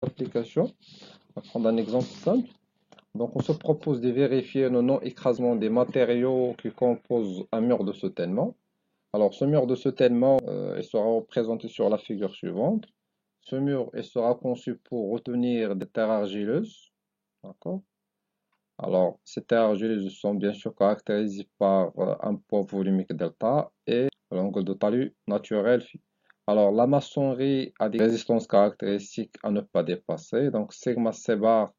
Application. On va prendre un exemple simple. Donc, on se propose de vérifier le non-écrasement des matériaux qui composent un mur de soutènement. Alors, ce mur de soutènement, il sera représenté sur la figure suivante. Ce mur, il sera conçu pour retenir des terres argileuses. D'accord? Alors, ces terres argileuses sont bien sûr caractérisées par un poids volumique delta et l'angle de talus naturel phi. Alors, la maçonnerie a des résistances caractéristiques à ne pas dépasser. Donc, sigma C bar,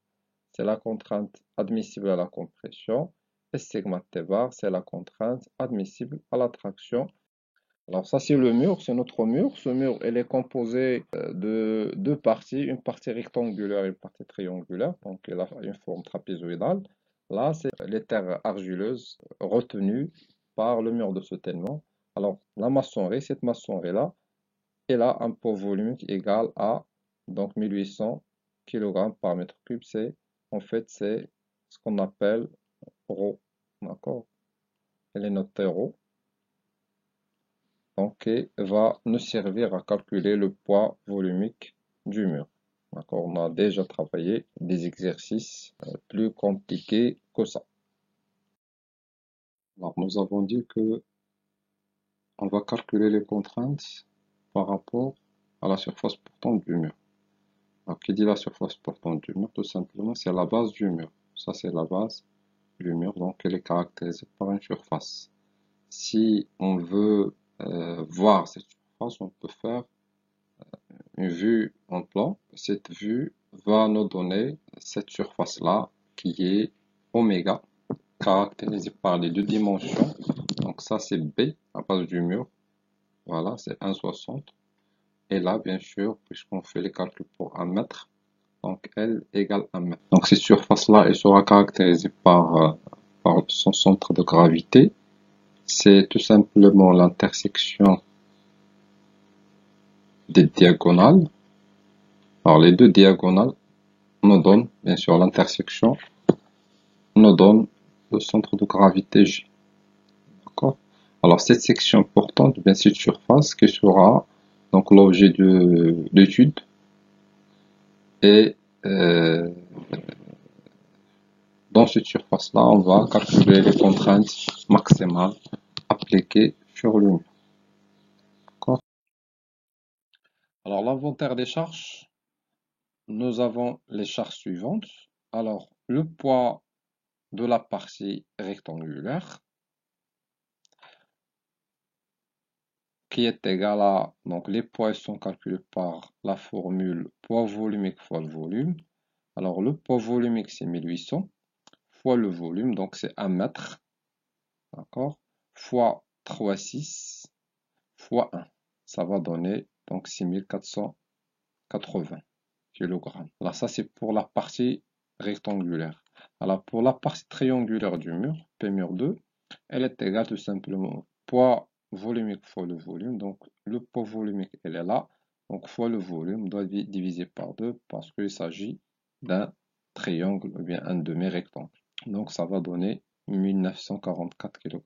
c'est la contrainte admissible à la compression. Et sigma T bar, c'est la contrainte admissible à la traction. Alors ça, c'est le mur, c'est notre mur. Ce mur, il est composé de deux parties, une partie rectangulaire et une partie triangulaire. Donc il a une forme trapézoïdale. Là, c'est les terres argileuses retenues par le mur de soutènement. Alors la maçonnerie, cette maçonnerie-là, elle a un poids volumique égal à donc 1800 kg par mètre cube. C'est en fait c'est ce qu'on appelle ρ. D'accord? Elle est notée ρ. Donc, et va nous servir à calculer le poids volumique du mur. D'accord, on a déjà travaillé des exercices plus compliqués que ça. Alors, nous avons dit que on va calculer les contraintes par rapport à la surface portante du mur. Alors, qui dit la surface portante du mur? Tout simplement, c'est la base du mur. Ça, c'est la base du mur, donc elle est caractérisée par une surface. Si on veut voir cette surface, on peut faire une vue en plan. Cette vue va nous donner cette surface-là qui est oméga, caractérisée par les deux dimensions. Donc ça, c'est B à base du mur. Voilà, c'est 1,60. Et là, bien sûr, puisqu'on fait les calculs pour 1 mètre, donc L égale 1 mètre. Donc cette surface-là, elle sera caractérisée par son centre de gravité. C'est tout simplement l'intersection des diagonales. Alors les deux diagonales nous donnent, bien sûr, l'intersection nous donne le centre de gravité G. D'accord? Alors cette section portante, bien cette surface qui sera donc l'objet de l'étude et dans cette surface-là, on va calculer les contraintes maximales appliquées sur le mur. D'accord? Alors l'inventaire des charges, nous avons les charges suivantes. Alors le poids de la partie rectangulaire qui est égal à, donc les poids sont calculés par la formule poids volumique fois le volume. Alors le poids volumique c'est 1800 fois le volume, donc c'est 1 mètre, d'accord, fois 3,6 fois 1. Ça va donner donc 6480 kg. Alors ça c'est pour la partie rectangulaire. Alors pour la partie triangulaire du mur, P mur 2, elle est égale tout simplement poids volumique fois le volume. Donc le poids volumique, elle est là. Donc fois le volume doit être divisé par 2 parce qu'il s'agit d'un triangle ou bien un demi-rectangle. Donc ça va donner 1944 kg.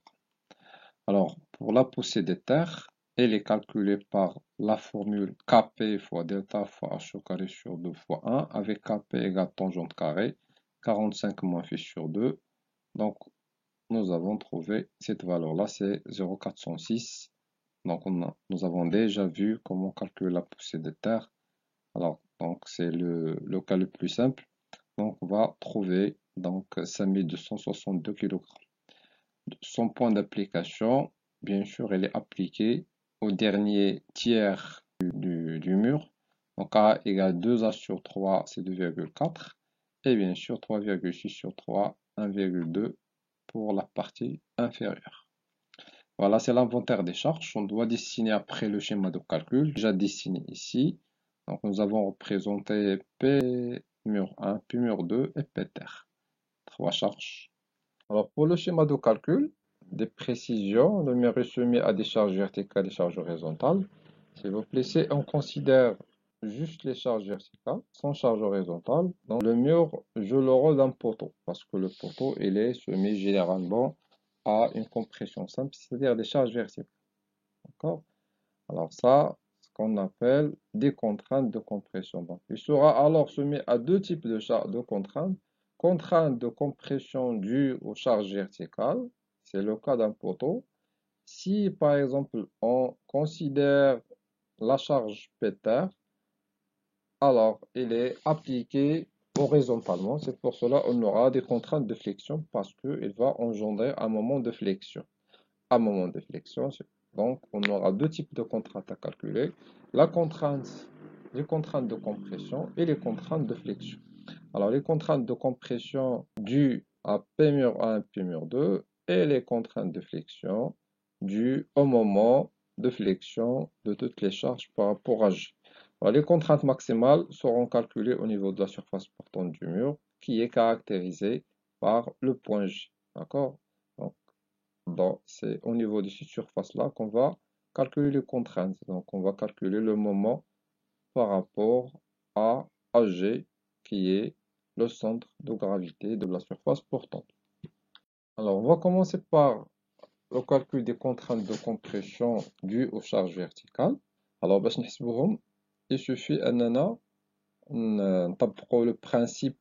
Alors pour la poussée des terres, elle est calculée par la formule Kp fois delta fois h au carré sur 2 fois 1 avec Kp égale tangente carrée 45 moins phi sur 2. Donc nous avons trouvé cette valeur-là, c'est 0,406. Donc nous avons déjà vu comment calculer la poussée de terre. Alors, donc c'est le cas le plus simple. Donc on va trouver donc 5262 kg. Son point d'application, bien sûr, elle est appliquée au dernier tiers du mur. Donc A égale 2A sur 3, c'est 2,4. Et bien sûr 3,6 sur 3, 1,2 pour la partie inférieure. Voilà, c'est l'inventaire des charges. On doit dessiner après le schéma de calcul, déjà dessiné ici. Donc nous avons représenté P mur 1, P mur 2 et P terre. Trois charges. Alors pour le schéma de calcul, des précisions, le mur est soumis à des charges verticales et des charges horizontales. S'il vous plaît, si on considère juste les charges verticales, sans charge horizontale, donc le mur joue le rôle d'un poteau, parce que le poteau, il est soumis généralement à une compression simple, c'est-à-dire des charges verticales. D'accord? Alors ça, qu'on appelle des contraintes de compression. Donc, il sera alors soumis à deux types de contraintes. Contraintes de compression dues aux charges verticales, c'est le cas d'un poteau. Si par exemple on considère la charge Peter, alors il est appliqué horizontalement. C'est pour cela qu'on aura des contraintes de flexion parce qu'il va engendrer un moment de flexion. Un moment de flexion, donc on aura deux types de contraintes à calculer. La contrainte, les contraintes de compression et les contraintes de flexion. Alors les contraintes de compression dues à P mur 1 et P mur 2 et les contraintes de flexion dues au moment de flexion de toutes les charges par rapport à G. Alors, les contraintes maximales seront calculées au niveau de la surface portante du mur qui est caractérisée par le point G. D'accord? Donc, c'est au niveau de cette surface-là qu'on va calculer les contraintes. Donc, on va calculer le moment par rapport à AG qui est le centre de gravité de la surface portante. Alors, on va commencer par le calcul des contraintes de compression dues aux charges verticales. Alors, باش نحسبوهم, il suffit أننا نطبقوا le principe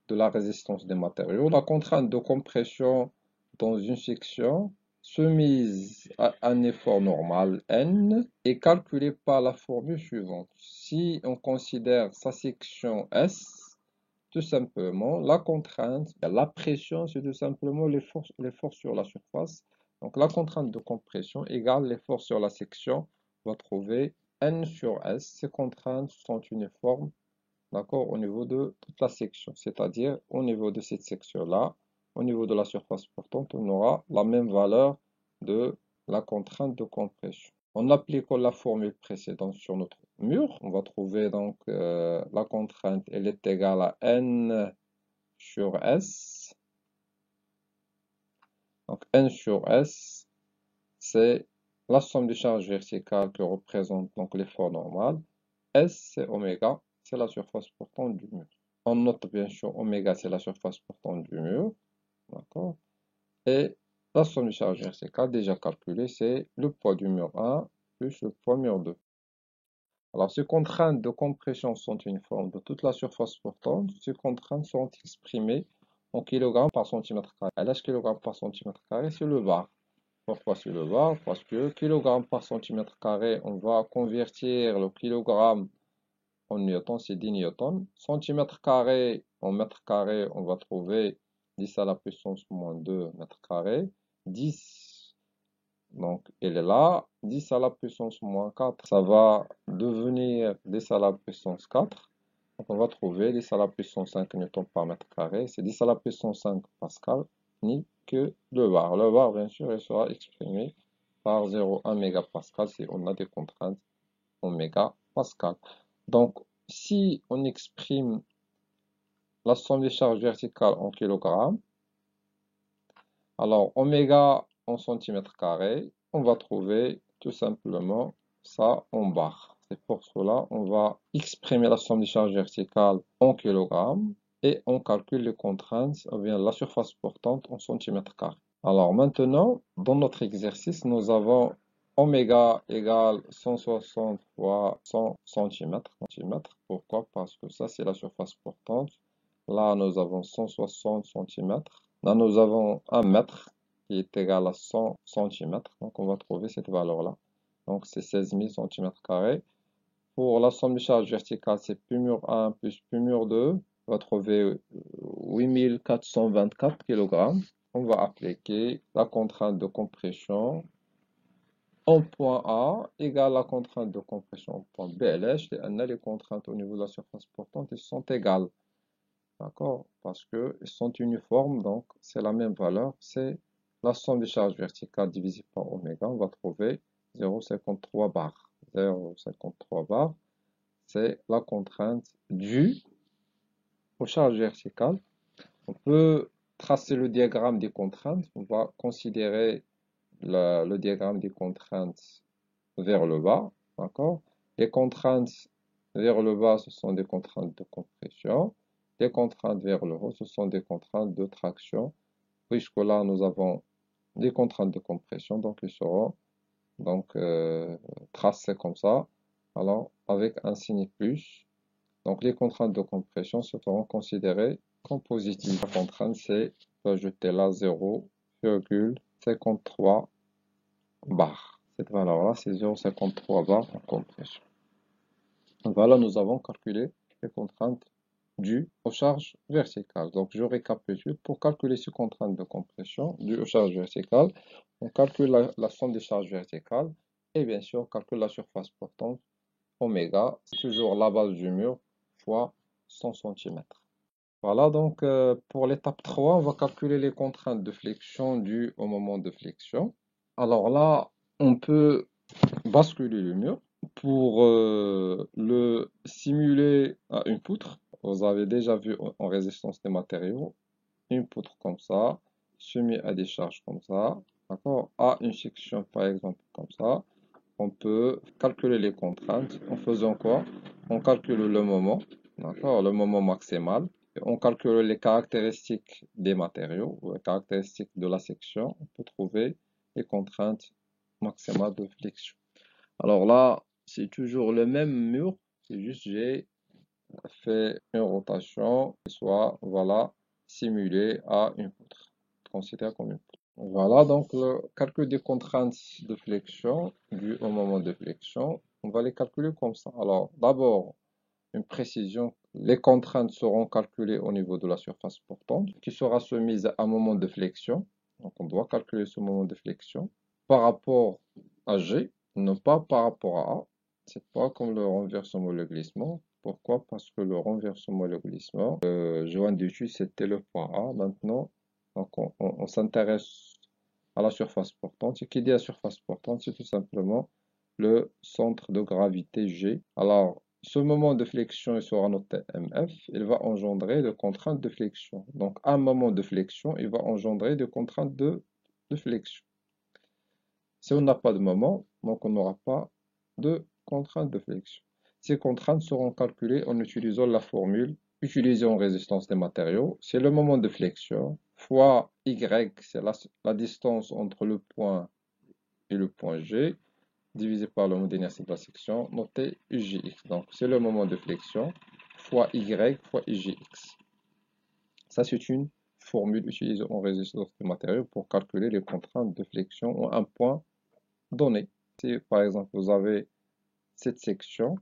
de la résistance des matériaux. La contrainte de compression dans une section soumise à un effort normal N est calculée par la formule suivante. Si on considère sa section S, tout simplement, la contrainte, la pression, c'est tout simplement l'effort sur la surface. Donc la contrainte de compression égale l'effort sur la section. On va trouver N sur S. Ces contraintes sont uniformes, d'accord, au niveau de toute la section. C'est-à-dire, au niveau de cette section-là, au niveau de la surface portante, on aura la même valeur de la contrainte de compression. En appliquant la formule précédente sur notre mur, on va trouver donc la contrainte, elle est égale à N sur S. Donc N sur S, c'est la somme des charges verticales que représente donc l'effort normal. S, c'est oméga, c'est la surface portante du mur. On note bien sûr oméga, c'est la surface portante du mur. D'accord? Et la somme des charges verticales déjà calculée, c'est le poids du mur 1 plus le poids mur 2. Alors, ces contraintes de compression sont uniformes de toute la surface portante. Ces contraintes sont exprimées en kilogrammes par centimètre carré. Alors, kg par centimètre carré, c'est le bar. Pourquoi c'est le bar? Parce que kilogramme par centimètre carré, on va convertir le kilogramme en newton, c'est 10 newtons. Centimètre carré en mètre carré, on va trouver 10 à la puissance moins 2 mètres carrés. 10, donc elle est là. 10 à la puissance moins 4, ça va devenir 10 à la puissance 4. Donc on va trouver 10 à la puissance 5 newtons par mètre carré. C'est 10 à la puissance 5 pascal, ni que le bar. Le bar, bien sûr, il sera exprimé par 0,1 mégapascal si on a des contraintes en mégapascal. Donc, si on exprime la somme des charges verticales en kilogrammes, alors oméga en centimètres carrés, on va trouver tout simplement ça en bar. C'est pour cela on va exprimer la somme des charges verticales en kilogrammes et on calcule les contraintes, ou bien la surface portante en centimètres carrés. Alors maintenant, dans notre exercice, nous avons oméga égale 160 fois 100 cm. Pourquoi? Parce que ça, c'est la surface portante. Là, nous avons 160 cm. Là, nous avons 1 mètre qui est égal à 100 cm. Donc, on va trouver cette valeur-là. Donc, c'est 16 000 cm². Pour la somme de charge verticale, c'est P mur 1 plus P mur 2. On va trouver 8424 kg. On va appliquer la contrainte de compression en point A égale la contrainte de compression en point B. Les contraintes au niveau de la surface portante sont égales. D'accord? Parce qu'elles sont uniformes, donc c'est la même valeur. C'est la somme des charges verticales divisée par oméga. On va trouver 0,53 bar. 0,53 bar, c'est la contrainte due aux charges verticales. On peut tracer le diagramme des contraintes. On va considérer le diagramme des contraintes vers le bas. D'accord? Les contraintes vers le bas, ce sont des contraintes de compression. Les contraintes vers le haut, ce sont des contraintes de traction. Puisque là, nous avons des contraintes de compression, donc ils seront donc tracés comme ça. alors avec un signe plus. Donc les contraintes de compression se feront considérer comme positives. La contrainte, c'est ajouter là 0,53 bar. Cette valeur-là, c'est 0,53 bar en compression. Voilà, nous avons calculé les contraintes dues aux charges verticales. Donc je récapitule. Pour calculer ces contraintes de compression dues aux charges verticales, on calcule la somme des charges verticales et bien sûr on calcule la surface portante oméga, c'est toujours la base du mur fois 100 cm. Voilà, donc pour l'étape 3, on va calculer les contraintes de flexion dues au moment de flexion. Alors là, on peut basculer le mur pour le simuler à une poutre. Vous avez déjà vu en résistance des matériaux, une poutre comme ça, soumise à des charges comme ça, d'accord, à une section par exemple comme ça. On peut calculer les contraintes en faisant quoi? On calcule le moment, d'accord, le moment maximal. On calcule les caractéristiques des matériaux, les caractéristiques de la section. On peut trouver les contraintes maximales de flexion. Alors là, c'est toujours le même mur, c'est juste j'ai fait une rotation, soit voilà, simulée à une poutre. Considère comme une poutre. Voilà, donc le calcul des contraintes de flexion dues au moment de flexion, on va les calculer comme ça. Alors d'abord, une précision, les contraintes seront calculées au niveau de la surface portante qui sera soumise à un moment de flexion. Donc on doit calculer ce moment de flexion par rapport à G, non pas par rapport à A. C'est pas comme le renversement ou le glissement. Pourquoi? Parce que le renversement et le glissement, joint d'étude, c'était le point A. Maintenant, donc on s'intéresse à la surface portante. Ce qui dit la surface portante, c'est tout simplement le centre de gravité G. Alors, ce moment de flexion, il sera noté MF, il va engendrer des contraintes de flexion. Donc, un moment de flexion, il va engendrer des contraintes de flexion. Si on n'a pas de moment, donc on n'aura pas de contraintes de flexion. Ces contraintes seront calculées en utilisant la formule utilisée en résistance des matériaux. C'est le moment de flexion fois Y, c'est la distance entre le point et le point G, divisé par le moment d'inertie de la section, noté UJX. Donc c'est le moment de flexion fois Y fois UJX. Ça, c'est une formule utilisée en résistance des matériaux pour calculer les contraintes de flexion à un point donné. Si par exemple vous avez cette section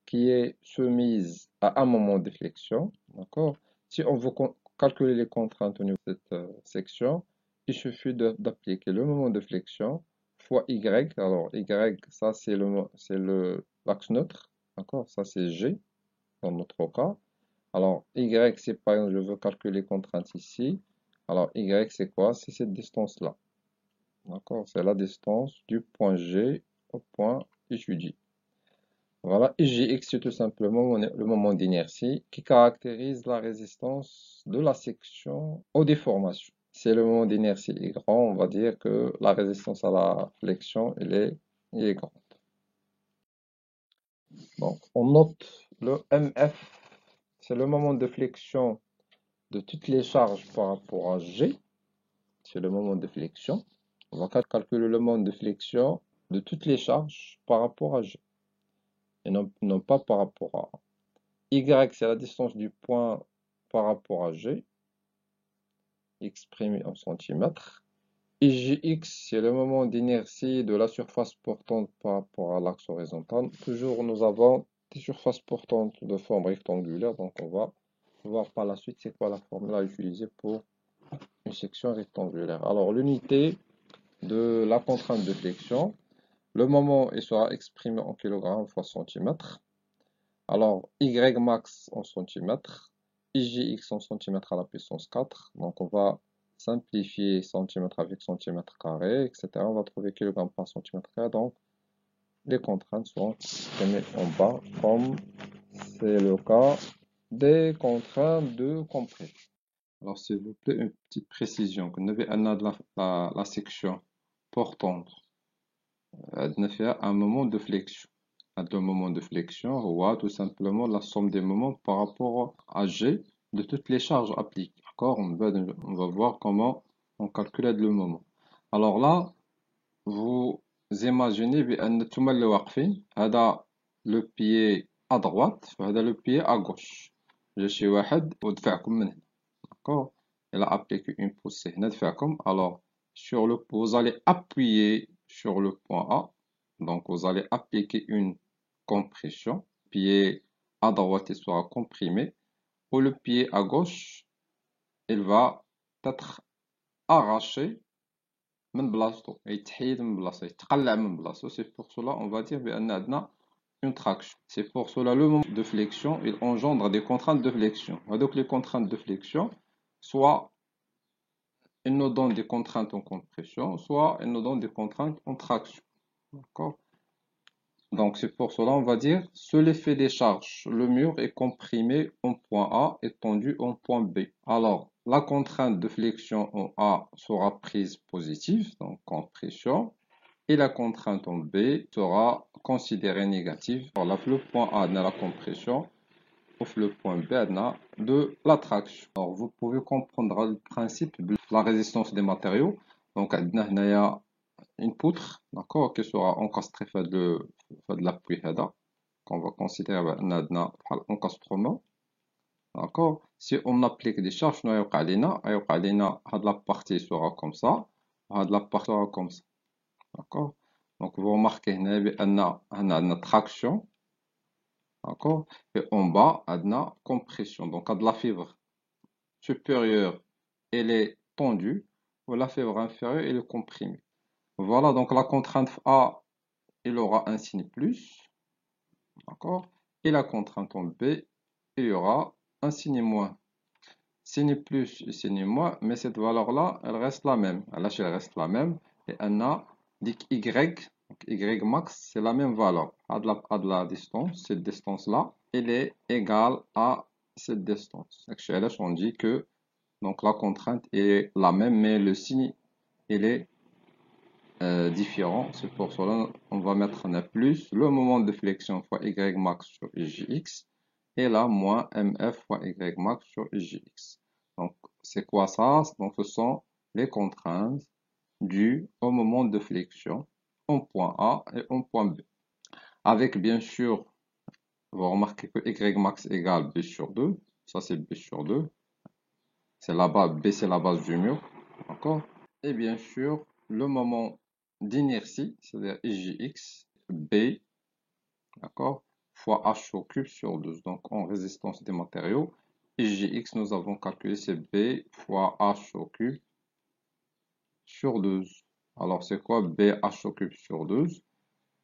qui est soumise à un moment de flexion, d'accord? Si on veut calculer les contraintes au niveau de cette section, il suffit d'appliquer le moment de flexion fois Y. Alors Y, ça c'est l'axe neutre, d'accord? Ça c'est G dans notre cas. Alors Y, c'est par exemple, je veux calculer les contraintes ici. Alors Y, c'est quoi? C'est cette distance-là. D'accord? C'est la distance du point G au point étudié. Voilà, IGX, c'est tout simplement le moment d'inertie qui caractérise la résistance de la section aux déformations. Si le moment d'inertie est grand, on va dire que la résistance à la flexion, elle est grande. Donc, on note le MF, c'est le moment de flexion de toutes les charges par rapport à G. C'est le moment de flexion. On va calculer le moment de flexion de toutes les charges par rapport à G. Et non pas par rapport à A. Y, c'est la distance du point par rapport à G, exprimé en centimètres. Et Gx, c'est le moment d'inertie de la surface portante par rapport à l'axe horizontal. Toujours, nous avons des surfaces portantes de forme rectangulaire, donc on va voir par la suite c'est quoi la formule à utiliser pour une section rectangulaire. Alors, l'unité de la contrainte de flexion, le moment il sera exprimé en kilogrammes fois centimètre. Alors, Y max en centimètres, IGX en centimètres à la puissance 4. Donc, on va simplifier centimètre avec centimètre carré, etc. On va trouver kilogramme par centimètre carré. Donc, les contraintes seront exprimées en bas, comme c'est le cas des contraintes de compression. Alors, s'il vous plaît, une petite précision. Vous avez la section portante. faire un moment de flexion. Un moment de flexion, ou tout simplement la somme des moments par rapport à G de toutes les charges appliquées. D'accord? On va voir comment on calcule le moment. Alors là, vous imaginez بأن نتوما اللي واقفين هذا le pied à droite, le pied à gauche. Je suis واحد ودفعكم من هنا. D'accord? Elle a appliqué une poussée. Alors, sur le, vous allez appuyer sur le point A. Donc, vous allez appliquer une compression. Pied à droite, il sera comprimé. Ou le pied à gauche, il va être arraché من بلاصتو يتحيد من بلاصتو يتقلع من بلاصتو. C'est pour cela on va dire بأن عندنا une traction. C'est pour cela le moment de flexion il engendre des contraintes de flexion. Donc les contraintes de flexion soit ils nous donnent des contraintes en compression, soit ils nous donnent des contraintes en traction. D'accord? Donc c'est pour cela on va dire sous l'effet des charges, le mur est comprimé en point A et tendu en point B. Alors la contrainte de flexion en A sera prise positive, donc compression, et la contrainte en B sera considérée négative. Alors le point A a la compression, le point B a de la traction. Alors vous pouvez comprendre le principe de la résistance des matériaux. Donc il y a une poutre, d'accord, qui sera encastrée de l'appui qu'on va considérer un encastrement. D'accord. Si on applique des charges, la partie sera comme ça, la partie sera comme ça. D'accord. Donc vous remarquez une traction. D'accord. Et en bas, une compression. Donc la fibre supérieure, elle est tendue, ou la fibre inférieure, elle est comprimée. Voilà, donc la contrainte A, il aura un signe plus, d'accord? Et la contrainte en B, il y aura un signe moins. Signe plus et signe moins, mais cette valeur-là, elle reste la même. Elle reste la même. Et on a dit Y, donc Y max, c'est la même valeur. À de la distance, cette distance-là, elle est égale à cette distance. Actuellement, on dit que donc, la contrainte est la même, mais le signe, il est différent. C'est pour cela on va mettre un plus le moment de flexion fois y max sur Jx et là moins mf fois y max sur Jx. Donc c'est quoi ça? Donc ce sont les contraintes dues au moment de flexion en point A et en point B. Avec bien sûr, vous remarquez que y max égale b sur 2. Ça c'est b sur 2. C'est la base, b c'est la base du mur. D'accord? Et bien sûr, le moment d'inertie, c'est-à-dire Jx, B, d'accord, fois H au cube sur 12. Donc, en résistance des matériaux, Jx, nous avons calculé, c'est B fois H au cube sur 12. Alors, c'est quoi BH au cube sur 12?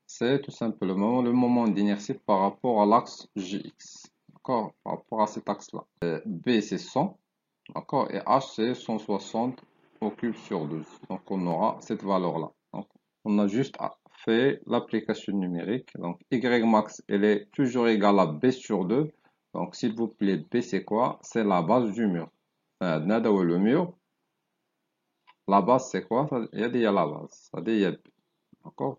C'est tout simplement le moment d'inertie par rapport à l'axe Jx. D'accord? Par rapport à cet axe-là. B, c'est 100. D'accord? Et H, c'est 160 au cube sur 12. Donc, on aura cette valeur-là. Donc, on a juste fait l'application numérique. Donc, Y max, elle est toujours égale à B sur 2. Donc, s'il vous plaît, B, c'est quoi? C'est la base du mur. Nada ou le mur. La base, c'est quoi? Il y a la base. Il y a B. D'accord?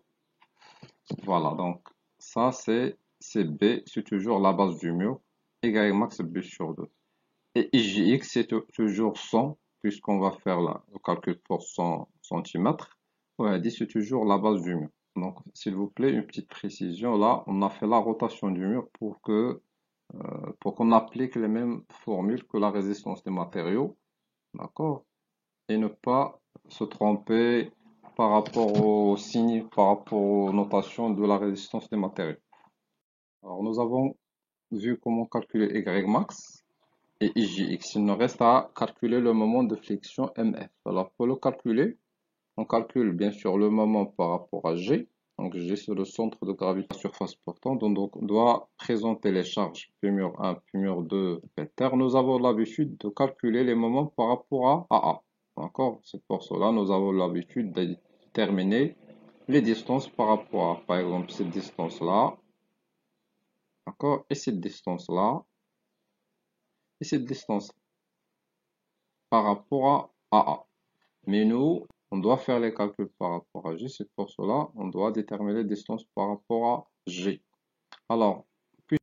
Voilà. Donc, ça, c'est B. C'est toujours la base du mur. Y max, B sur 2. Et Ijx, c'est toujours 100, puisqu'on va faire le calcul pour 100 cm. Ouais, dit c'est toujours la base du mur. Donc, s'il vous plaît, une petite précision. Là, on a fait la rotation du mur pour qu'on applique les mêmes formules que la résistance des matériaux. D'accord? Et ne pas se tromper par rapport aux signes, par rapport aux notations de la résistance des matériaux. Alors, nous avons vu comment calculer Y max. Et Ijx, il nous reste à calculer le moment de flexion MF. Alors pour le calculer, on calcule bien sûr le moment par rapport à G. Donc G c'est le centre de gravité de la surface portante, donc on doit présenter les charges P-mur 1, P-mur 2, P-ter. Nous avons l'habitude de calculer les moments par rapport à AA. D'accord? C'est pour cela nous avons l'habitude de déterminer les distances par rapport à, par exemple, cette distance-là. D'accord? Et cette distance-là. Et cette distance par rapport à AA. Mais nous, on doit faire les calculs par rapport à G. C'est pour cela on doit déterminer les distances par rapport à G. Alors,